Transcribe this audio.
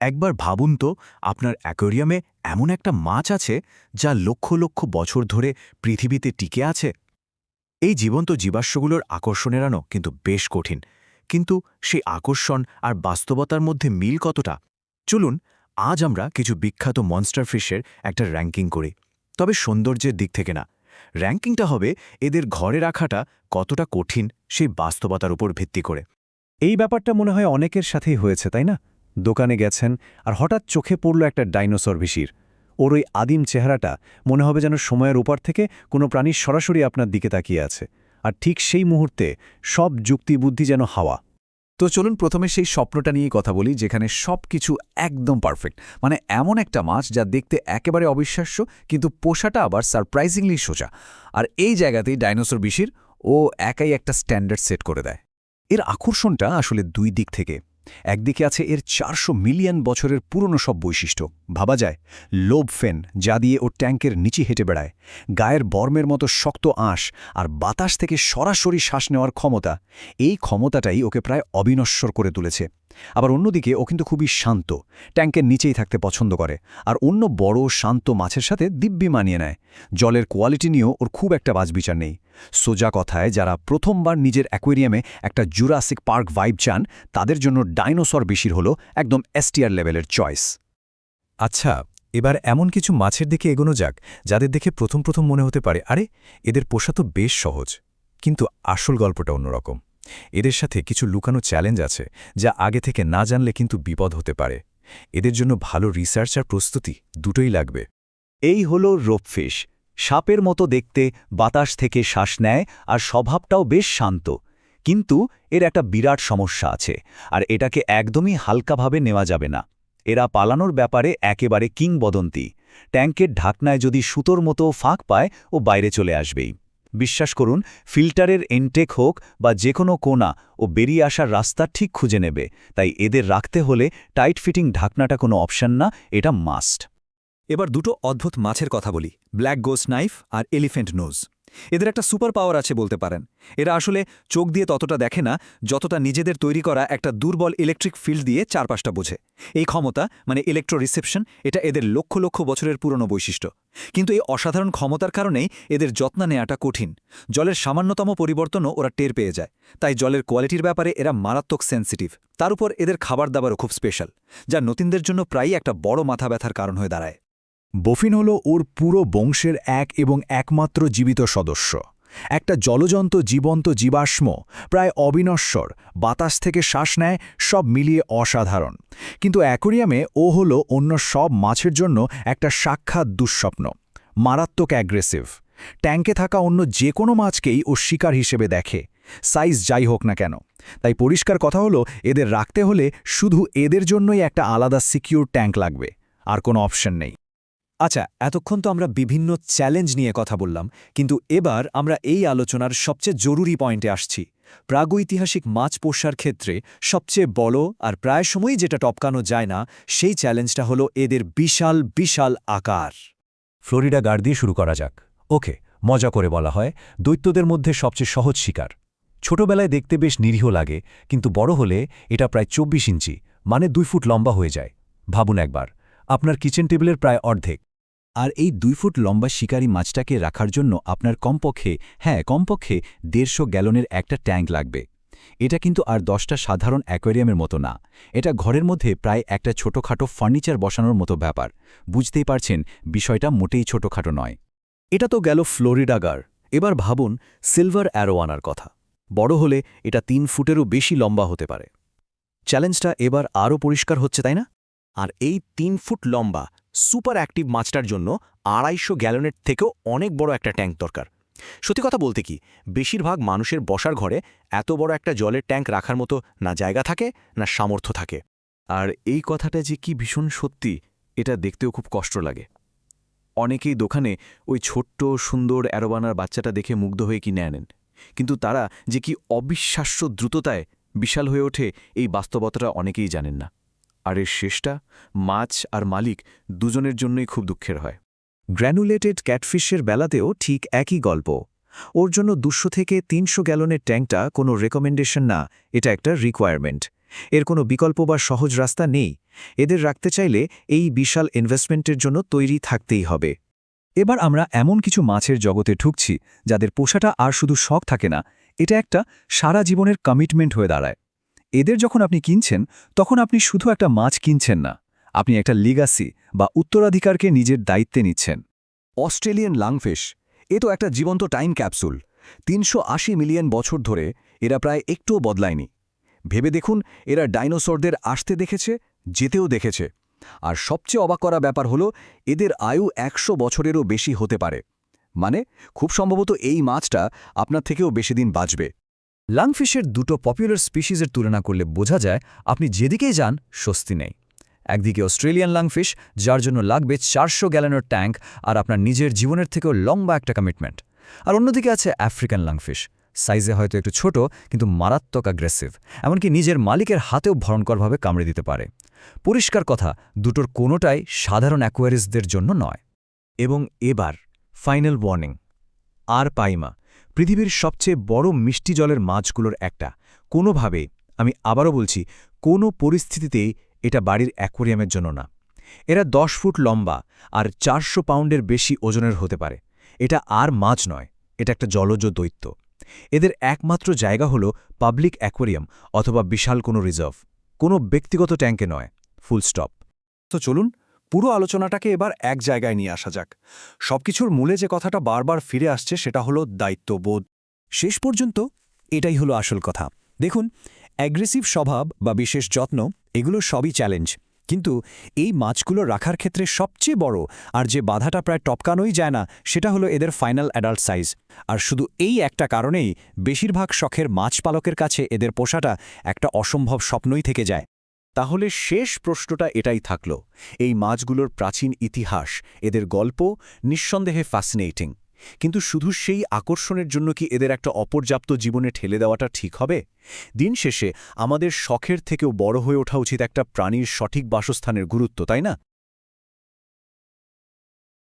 একবার ভাবুন তো, আপনার অ্যাকোয়ারিয়ামে এমন একটা মাছ আছে যা লক্ষ লক্ষ বছর ধরে পৃথিবীতে টিকে আছে। এই জীবন্ত জীবাশ্মগুলোর আকর্ষণ এড়ানো কিন্তু বেশ কঠিন, কিন্তু সেই আকর্ষণ আর বাস্তবতার মধ্যে মিল কতটা? চলুন আজ আমরা কিছু বিখ্যাত মনস্টার ফিশের একটা র্যাঙ্কিং করি, তবে সৌন্দর্যের দিক থেকে না। র্যাঙ্কিংটা হবে এদের ঘরে রাখাটা কতটা কঠিন সেই বাস্তবতার উপর ভিত্তি করে। এই ব্যাপারটা মনে হয় অনেকের সাথেই হয়েছে, তাই না? দোকানে গেছেন আর হঠাৎ চোখে পড়ল একটা ডাইনোসর ভিশির। ওর ওই আদিম চেহারাটা মনে হবে যেন সময়ের উপর থেকে কোনো প্রাণী সরাসরি আপনার দিকে তাকিয়ে আছে, আর ঠিক সেই মুহূর্তে সব যুক্তিবুদ্ধি যেন হাওয়া। তো চলুন প্রথমে সেই স্বপ্নটা নিয়ে কথা বলি, যেখানে সব কিছু একদম পারফেক্ট। মানে এমন একটা মাছ যা দেখতে একেবারে অবিশ্বাস্য, কিন্তু পোষাটা আবার সারপ্রাইজিংলি সোজা। আর এই জায়গাতেই ডাইনোসর বিশির ও একাই একটা স্ট্যান্ডার্ড সেট করে দেয়। এর আকর্ষণটা আসলে দুই দিক থেকে। একদিকে আছে এর 400 মিলিয়ন বছরের পুরনো সব বৈশিষ্ট্য। ভাবা যায় লোব ফেন, যা দিয়ে ও ট্যাঙ্কের নিচে হেঁটে বেড়ায়, গায়ের বর্মের মতো শক্ত আঁশ, আর বাতাস থেকে সরাসরি শ্বাস নেওয়ার ক্ষমতা। এই ক্ষমতাটাই ওকে প্রায় অবিনশ্বর করে তুলেছে। আবার অন্যদিকে ও কিন্তু খুবই শান্ত, ট্যাঙ্কের নিচেই থাকতে পছন্দ করে, আর অন্য বড় শান্ত মাছের সাথে দিব্যি মানিয়ে নেয়। জলের কোয়ালিটি নিয়েও ওর খুব একটা বাজবিচার নেই। সোজা কথায়, যারা প্রথমবার নিজের অ্যাকোয়ারিয়ামে একটা জুরাসিক পার্ক ভাইব চান, তাদের জন্য ডাইনোসর বিশির হলো একদম এসটিআর লেভেলের চয়েস। আচ্ছা, এবার এমন কিছু মাছের দিকে এগোনো যাক যাদের দেখে প্রথম প্রথম মনে হতে পারে, আরে এদের পোষা তো বেশ সহজ। কিন্তু আসল গল্পটা অন্যরকম। এদের সাথে কিছু লুকানো চ্যালেঞ্জ আছে, যা আগে থেকে না জানলে কিন্তু বিপদ হতে পারে। এদের জন্য ভালো রিসার্চ আর প্রস্তুতি দুটোই লাগবে। এই হলো রোপফিশ। সাপের মতো দেখতে, বাতাস থেকে শ্বাস নেয়, আর স্বভাবটাও বেশ শান্ত। কিন্তু এর একটা বিরাট সমস্যা আছে, আর এটাকে একদমই হালকাভাবে নেওয়া যাবে না। এরা পালানোর ব্যাপারে একেবারে কিংবদন্তি। ট্যাঙ্কের ঢাকনায় যদি সুতোর মতো ফাঁক পায়, ও বাইরে চলে আসবেই। বিশ্বাস করুন, ফিল্টারের এনটেক হোক বা যে কোনো কোণা, ও বেরিয়ে আসার রাস্তা ঠিক খুঁজে নেবে। তাই এদের রাখতে হলে টাইট ফিটিং ঢাকনাটা কোনো অপশন না, এটা মাস্ট। এবার দুটো অদ্ভুত মাছের কথা বলি, ব্ল্যাক গোস্ট নাইফ আর এলিফ্যান্ট নোজ। এদের একটা সুপার পাওয়ার আছে বলতে পারেন। এরা আসলে চোখ দিয়ে ততটা দেখে না, যতটা নিজেদের তৈরি করা একটা দুর্বল ইলেকট্রিক ফিল্ড দিয়ে চারপাশটা বোঝে। এই ক্ষমতা, মানে ইলেকট্রো রিসেপশন, এটা এদের লক্ষ লক্ষ বছরের পুরনো বৈশিষ্ট্য। কিন্তু এই অসাধারণ ক্ষমতার কারণেই এদের যত্ন নেওয়াটা কঠিন। জলের সামান্যতম পরিবর্তনও ওরা টের পেয়ে যায়। তাই জলের কোয়ালিটির ব্যাপারে এরা মারাত্মক সেন্সিটিভ। তার উপর এদের খাবার দাবারও খুব স্পেশাল, যা নতুনদের জন্য প্রায়ই একটা বড় মাথা ব্যথার কারণ হয়ে দাঁড়ায়। বফিন হল ওর পুরো বংশের এক এবং একমাত্র জীবিত সদস্য। একটা জলজন্ত জীবন্ত জীবাশ্ম, প্রায় অবিনশ্বর, বাতাস থেকে শ্বাস নেয়, সব মিলিয়ে অসাধারণ। কিন্তু অ্যাকোয়ারিয়ামে ও হল অন্য সব মাছের জন্য একটা সাক্ষাৎ দুঃস্বপ্ন। মারাত্মক অ্যাগ্রেসিভ। ট্যাঙ্কে থাকা অন্য যে কোনো মাছকেই ও শিকার হিসেবে দেখে, সাইজ যাই হোক না কেন। তাই পরিষ্কার কথা হলো, এদের রাখতে হলে শুধু এদের জন্যই একটা আলাদা সিকিউর ট্যাঙ্ক লাগবে, আর কোনো অপশন নেই। আচ্ছা, এতক্ষণ তো আমরা বিভিন্ন চ্যালেঞ্জ নিয়ে কথা বললাম, কিন্তু এবার আমরা এই আলোচনার সবচেয়ে জরুরি পয়েন্টে আসছি। প্রাগৈতিহাসিক মাছ পোষার ক্ষেত্রে সবচেয়ে বড় আর প্রায় সময়ই যেটা টপকানো যায় না, সেই চ্যালেঞ্জটা হলো এদের বিশাল বিশাল আকার। ফ্লোরিডা গার দিয়ে শুরু করা যাক। ওকে, মজা করে বলা হয় দৈত্যদের মধ্যে সবচেয়ে সহজ শিকার। ছোটবেলায় দেখতে বেশ নিরীহ লাগে, কিন্তু বড় হলে এটা প্রায় 24 ইঞ্চি, মানে 2 ফুট লম্বা হয়ে যায়। ভাবুন একবার, আপনার কিচেন টেবিলের প্রায় অর্ধেক। আর এই 2 ফুট লম্বা শিকারি মাছটাকে রাখার জন্য আপনার কমপক্ষে 150 গ্যালনের একটা ট্যাঙ্ক লাগবে। এটা কিন্তু আর 10টা সাধারণ অ্যাকোয়ারিয়ামের মতো না। এটা ঘরের মধ্যে প্রায় একটা ছোটখাটো ফার্নিচার বসানোর মতো ব্যাপার। বুঝতেই পারছেন, বিষয়টা মোটেই ছোটখাটো নয়। এটা তো গেল ফ্লোরিডা গার। এবার ভাবুন সিলভার অ্যারোয়ানার কথা। বড় হলে এটা 3 ফুটেরও বেশি লম্বা হতে পারে। চ্যালেঞ্জটা এবার আরও পরিষ্কার হচ্ছে, তাই না? আর এই 3 ফুট লম্বা সুপার অ্যাক্টিভ মাছটার জন্য 250 গ্যালনের থেকেও অনেক বড় একটা ট্যাঙ্ক দরকার। সত্যি কথা বলতে কি, বেশিরভাগ মানুষের বসার ঘরে এত বড় একটা জলের ট্যাঙ্ক রাখার মতো না জায়গা থাকে, না সামর্থ্য থাকে। আর এই কথাটা যে কি ভীষণ সত্যি, এটা দেখতেও খুব কষ্ট লাগে। অনেকেই দোকানে ওই ছোট্ট সুন্দর অ্যারোবানার বাচ্চাটা দেখে মুগ্ধ হয়ে কিনে আনেন, কিন্তু তারা যে কি অবিশ্বাস্য দ্রুততায় বিশাল হয়ে ওঠে, এই বাস্তবতাটা অনেকেই জানেন না। আর এর শেষটা মাছ আর মালিক দুজনের জন্যই খুব দুঃখের হয়। গ্র্যানুলেটেড ক্যাটফিশের বেলাতেও ঠিক একই গল্প। ওর জন্য 200 থেকে 300 গ্যালনের ট্যাঙ্কটা কোনো রেকমেন্ডেশন না, এটা একটা রিকোয়ারমেন্ট। এর কোনো বিকল্প বা সহজ রাস্তা নেই। এদের রাখতে চাইলে এই বিশাল ইনভেস্টমেন্টের জন্য তৈরি থাকতেই হবে। এবার আমরা এমন কিছু মাছের জগতে ঢুকছি যাদের পোষাটা আর শুধু শখ থাকে না, এটা একটা সারা জীবনের কমিটমেন্ট হয়ে দাঁড়ায়। এদের যখন আপনি কিনছেন তখন আপনি শুধু একটা মাছ কিনছেন না, আপনি একটা লিগাসি বা উত্তরাধিকারকে নিজের দায়িত্বে নিচ্ছেন। অস্ট্রেলিয়ান লাংফিশ এ তো একটা জীবন্ত টাইম ক্যাপসুল। ৩৮০ মিলিয়ন বছর ধরে এরা প্রায় একটুও বদলায়নি। ভেবে দেখুন, এরা ডাইনোসরদের আসতে দেখেছে, যেতেও দেখেছে। আর সবচেয়ে অবাক করা ব্যাপার হলো এদের আয়ু ১০০ বছরেরও বেশি হতে পারে। মানে খুব সম্ভবত এই মাছটা আপনার থেকেও বেশি দিন বাঁচবে। লাংফিশের দুটো পপুলার স্পিসিসের তুলনা করলে বোঝা যায় আপনি যেদিকেই যান স্বস্তি নেই। একদিকে অস্ট্রেলিয়ান লাংফিশ, যার জন্য লাগবে ৪০০ গ্যালনের ট্যাঙ্ক আর আপনার নিজের জীবনের থেকেও লম্বা একটা কমিটমেন্ট। আর অন্যদিকে আছে আফ্রিকান লাংফিশ, সাইজে হয়তো একটু ছোট কিন্তু মারাত্মক অ্যাগ্রেসিভ, এমনকি নিজের মালিকের হাতেও ভয়ঙ্করভাবে কামড়ে দিতে পারে। পরিষ্কার কথা, দুটোর কোনোটাই সাধারণ অ্যাকোয়ারিস্টদের জন্য নয়। এবং এবার ফাইনাল ওয়ার্নিং। আর পাইমা পৃথিবীর সবচেয়ে বড় মিষ্টি জলের মাছগুলোর একটা। কোনোভাবে, আমি আবারও বলছি, কোনো পরিস্থিতিতেই এটা বাড়ির অ্যাকোয়ারিয়ামের জন্য না। এরা ১০ ফুট লম্বা আর ৪০০ পাউন্ডের বেশি ওজনের হতে পারে। এটা আর মাছ নয়, এটা একটা জলজ দৈত্য। এদের একমাত্র জায়গা হলো পাবলিক অ্যাকোয়ারিয়াম অথবা বিশাল কোনো রিজার্ভ, কোনো ব্যক্তিগত ট্যাঙ্কে নয়। Full stop. তো চলুন পুরো আলোচনাটাকে এবার এক জায়গায় নিয়ে আসা যাক। সবকিছুর মূলে যে কথাটা বারবার ফিরে আসছে সেটা হলো দায়িত্ববোধ। শেষ পর্যন্ত এটাই হলো আসল কথা। দেখুন, অ্যাগ্রেসিভ স্বভাব বা বিশেষ যত্ন এগুলো সবই চ্যালেঞ্জ, কিন্তু এই মাছগুলো রাখার ক্ষেত্রে সবচেয়ে বড় আর যে বাধাটা প্রায় টপকানোই যায় না সেটা হলো এদের ফাইনাল অ্যাডাল্ট সাইজ। আর শুধু এই একটা কারণেই বেশিরভাগ শখের মাছ পালকের কাছে এদের পোষাটা একটা অসম্ভব স্বপ্নই থেকে যায়। তাহলে শেষ প্রশ্নটা এটাই থাকল, এই মাছগুলোর প্রাচীন ইতিহাস, এদের গল্প নিঃসন্দেহে ফ্যাসিনেটিং, কিন্তু শুধু সেই আকর্ষণের জন্য কি এদের একটা অপর্যাপ্ত জীবনে ঠেলে দেওয়াটা ঠিক হবে? দিন শেষে আমাদের শখের থেকেও বড় হয়ে ওঠা উচিত একটা প্রাণীর সঠিক বাসস্থানের গুরুত্ব, তাই না?